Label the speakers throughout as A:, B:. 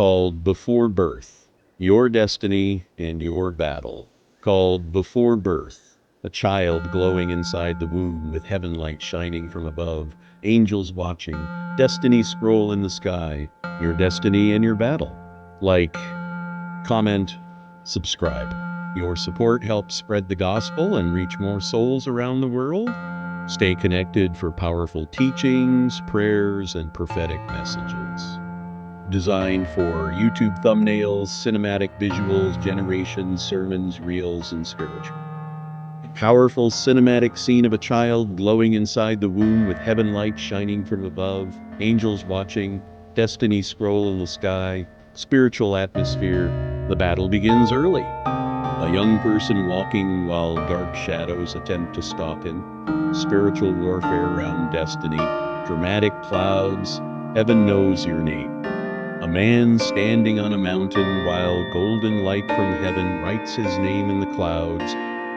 A: called Before Birth, Your Destiny and Your Battle. Called Before Birth, a child glowing inside the womb with heaven light shining from above, angels watching, destiny scroll in the sky, your destiny and your battle. Like, comment, subscribe. Your support helps spread the gospel and reach more souls around the world. Stay connected for powerful teachings, prayers, and prophetic messages. Designed for YouTube thumbnails, cinematic visuals, generations, sermons, reels, and spiritual. Powerful cinematic scene of a child glowing inside the womb with heaven light shining from above, angels watching, destiny scroll in the sky, spiritual atmosphere. The battle begins early. A young person walking while dark shadows attempt to stop him. Spiritual warfare around destiny. Dramatic clouds. Heaven knows your name. A man standing on a mountain while golden light from heaven writes his name in the clouds.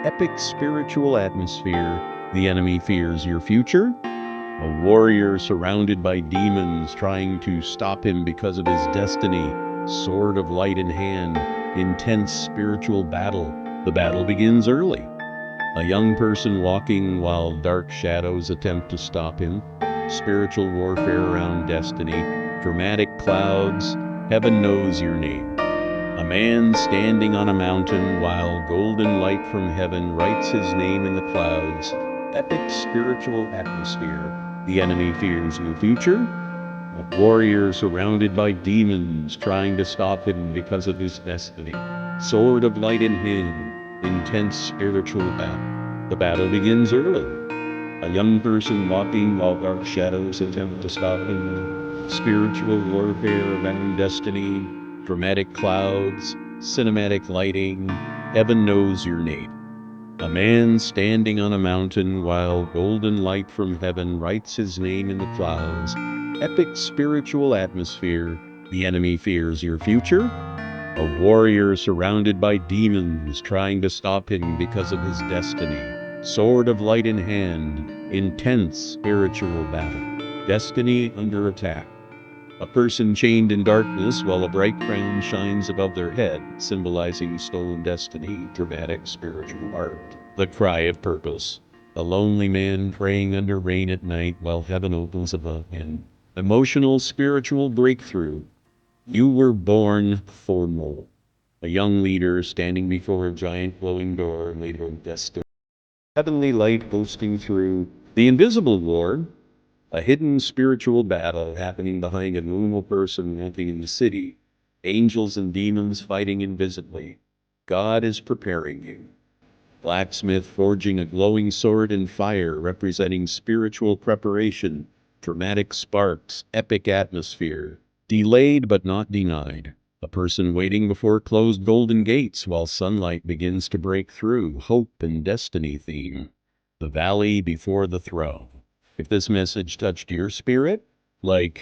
A: Epic spiritual atmosphere. The enemy fears your future. A warrior surrounded by demons trying to stop him because of his destiny. Sword of light in hand. Intense spiritual battle. The battle begins early. A young person walking while dark shadows attempt to stop him. Spiritual warfare around destiny. Dramatic clouds. Heaven knows your name. A man standing on a mountain while golden light from heaven writes his name in the clouds. Epic spiritual atmosphere. The enemy fears your future. A warrior surrounded by demons trying to stop him because of his destiny. Sword of light in hand. Intense spiritual battle. The battle begins early. A young person walking while dark shadows attempt to stop him. Spiritual warfare around destiny. Dramatic clouds. Cinematic lighting. Heaven knows your name. A man standing on a mountain while golden light from heaven writes his name in the clouds. Epic spiritual atmosphere. The enemy fears your future. A warrior surrounded by demons trying to stop him because of his destiny. Sword of light in hand. Intense spiritual battle. Destiny under attack. A person chained in darkness while a bright crown shines above their head, symbolizing stolen destiny, dramatic spiritual art. The cry of purpose. A lonely man praying under rain at night while heaven opens above him. Emotional spiritual breakthrough. You were born for more. A young leader standing before a giant glowing door later in destiny. Heavenly light boosting through. The invisible war. A hidden spiritual battle happening behind a normal person walking in the city. Angels and demons fighting invisibly. God is preparing you. Blacksmith forging a glowing sword in fire representing spiritual preparation. Dramatic sparks, epic atmosphere. Delayed but not denied. A person waiting before closed golden gates while sunlight begins to break through. Hope and destiny theme. The valley before the throne. If this message touched your spirit, like,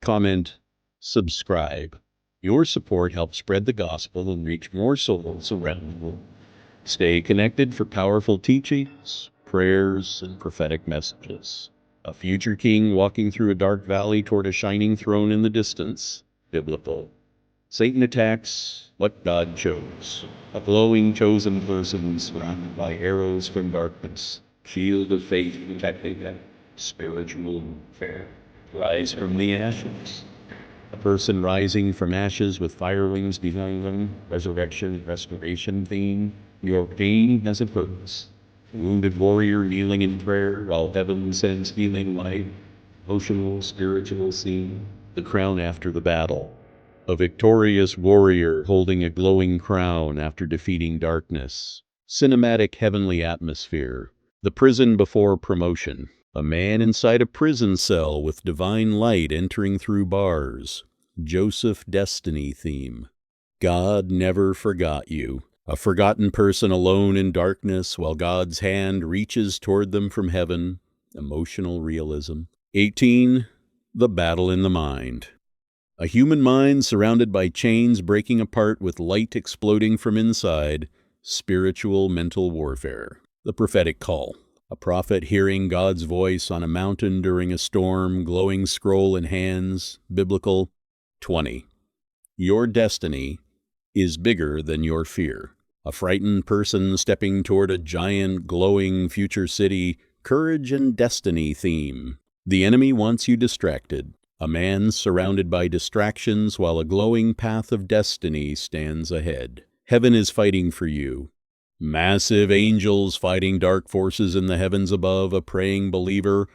A: comment, subscribe. Your support helps spread the gospel and reach more souls around the world. Stay connected for powerful teachings, prayers, and prophetic messages. A future king walking through a dark valley toward a shining throne in the distance. Biblical. Satan attacks what God chose. A glowing chosen person surrounded by arrows from darkness. Shield of faith protecting them. Spiritual warfare. Rise from the ashes. A person rising from ashes with fire wings behind them. Resurrection, restoration theme. Your pain has a purpose. A wounded warrior kneeling in prayer while heaven sends healing light. Emotional, spiritual scene. The crown after the battle. A victorious warrior holding a glowing crown after defeating darkness. Cinematic heavenly atmosphere. The prison before promotion. A man inside a prison cell with divine light entering through bars. Joseph Destiny theme. God never forgot you. A forgotten person alone in darkness while God's hand reaches toward them from heaven. Emotional realism. 18. The battle in the mind. A human mind surrounded by chains breaking apart with light exploding from inside. Spiritual mental warfare. The prophetic call. A prophet hearing God's voice on a mountain during a storm, glowing scroll in hands. Biblical. 20. Your destiny is bigger than your fear. A frightened person stepping toward a giant, glowing future city, courage and destiny theme. The enemy wants you distracted. A man surrounded by distractions while a glowing path of destiny stands ahead. Heaven is fighting for you. Massive angels fighting dark forces in the heavens above, a praying believer.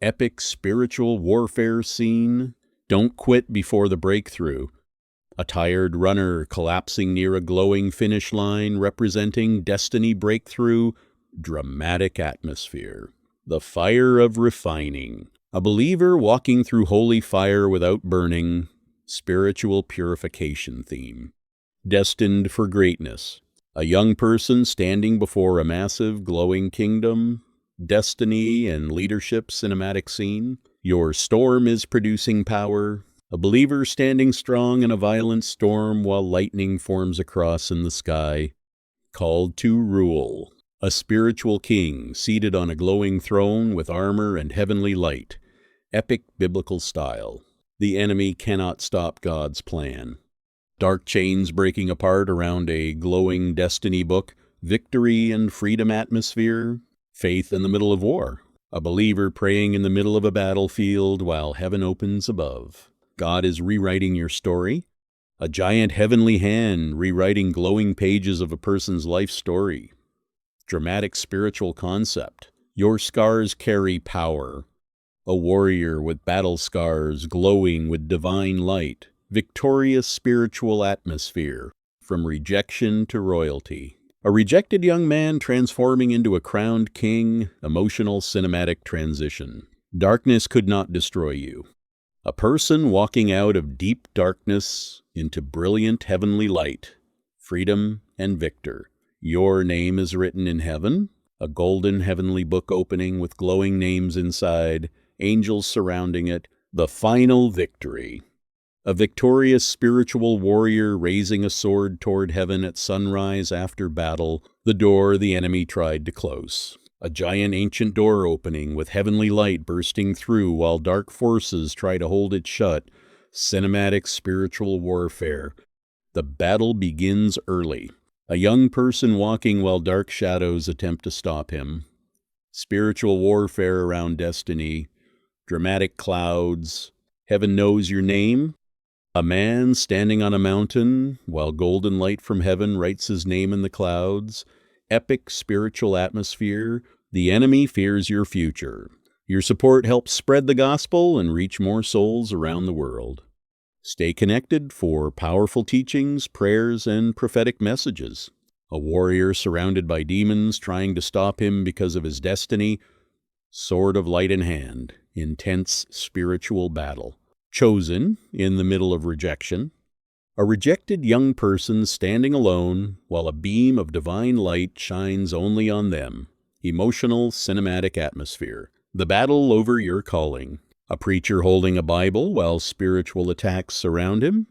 A: Epic spiritual warfare scene. Don't quit before the breakthrough. A tired runner collapsing near a glowing finish line representing destiny breakthrough, dramatic atmosphere. The fire of refining. A believer walking through holy fire without burning, spiritual purification theme. Destined for greatness. A young person standing before a massive glowing kingdom, destiny and leadership cinematic scene. Your storm is producing power. A believer standing strong in a violent storm while lightning forms a cross in the sky. Called to rule. A spiritual king seated on a glowing throne with armor and heavenly light. Epic biblical style. The enemy cannot stop God's plan. Dark chains breaking apart around a glowing destiny book. Victory and freedom atmosphere. Faith in the middle of war. A believer praying in the middle of a battlefield while heaven opens above. God is rewriting your story. A giant heavenly hand rewriting glowing pages of a person's life story. Dramatic spiritual concept. Your scars carry power. A warrior with battle scars glowing with divine light. Victorious spiritual atmosphere. From rejection to royalty. A rejected young man transforming into a crowned king. Emotional cinematic transition. Darkness could not destroy you. A person walking out of deep darkness into brilliant heavenly light, freedom and victor. Your name is written in heaven, a golden heavenly book opening with glowing names inside, angels surrounding it, the final victory. A victorious spiritual warrior raising a sword toward heaven at sunrise after battle, the door the enemy tried to close. A giant ancient door opening with heavenly light bursting through while dark forces try to hold it shut. Cinematic spiritual warfare. The battle begins early. A young person walking while dark shadows attempt to stop him. Spiritual warfare around destiny. Dramatic clouds. Heaven knows your name. A man standing on a mountain while golden light from heaven writes his name in the clouds. Epic spiritual atmosphere. The enemy fears your future. Your support helps spread the gospel and reach more souls around the world. Stay connected for powerful teachings, prayers, and prophetic messages. A warrior surrounded by demons trying to stop him because of his destiny. Sword of light in hand. Intense spiritual battle. Chosen in the middle of rejection. A rejected young person standing alone while a beam of divine light shines only on them. Emotional cinematic atmosphere. The battle over your calling. A preacher holding a Bible while spiritual attacks surround him.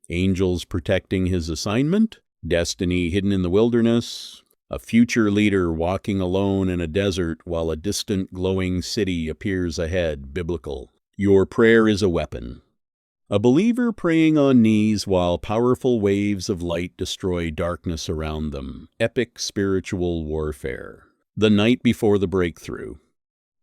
A: Angels protecting his assignment. Destiny hidden in the wilderness. A future leader walking alone in a desert while a distant glowing city appears ahead. Biblical. Your prayer is a weapon. A believer praying on knees while powerful waves of light destroy darkness around them. Epic spiritual warfare. The night before the breakthrough.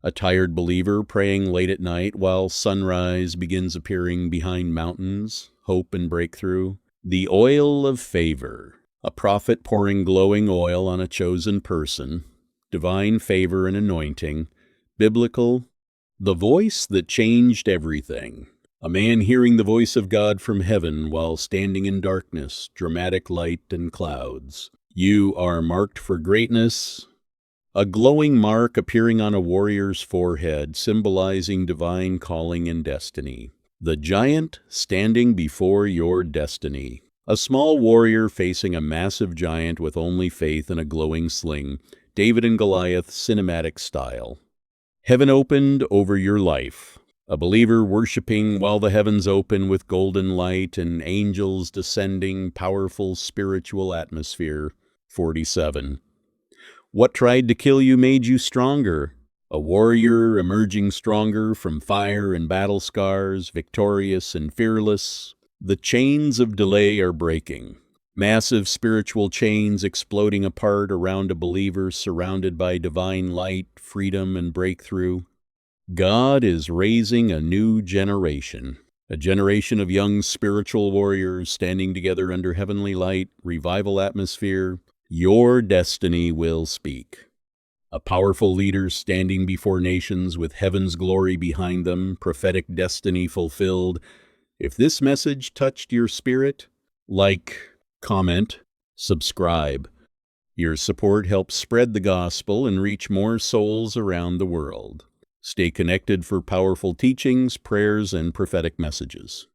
A: A tired believer praying late at night while sunrise begins appearing behind mountains. Hope and breakthrough. The oil of favor. A prophet pouring glowing oil on a chosen person. Divine favor and anointing. Biblical. The voice that changed everything. A man hearing the voice of God from heaven while standing in darkness, dramatic light and clouds. You are marked for greatness. A glowing mark appearing on a warrior's forehead, symbolizing divine calling and destiny. The giant standing before your destiny. A small warrior facing a massive giant with only faith in a glowing sling. David and Goliath cinematic style. Heaven opened over your life. A believer worshiping while the heavens open with golden light and angels descending, powerful spiritual atmosphere. 47. What tried to kill you made you stronger. A warrior emerging stronger from fire and battle scars, victorious and fearless. The chains of delay are breaking. Massive spiritual chains exploding apart around a believer surrounded by divine light, freedom, and breakthrough. God is raising a new generation, a generation of young spiritual warriors standing together under heavenly light, revival atmosphere. Your destiny will speak. A powerful leader standing before nations with heaven's glory behind them, prophetic destiny fulfilled. If this message touched your spirit, like, comment, subscribe. Your support helps spread the gospel and reach more souls around the world. Stay connected for powerful teachings, prayers, and prophetic messages.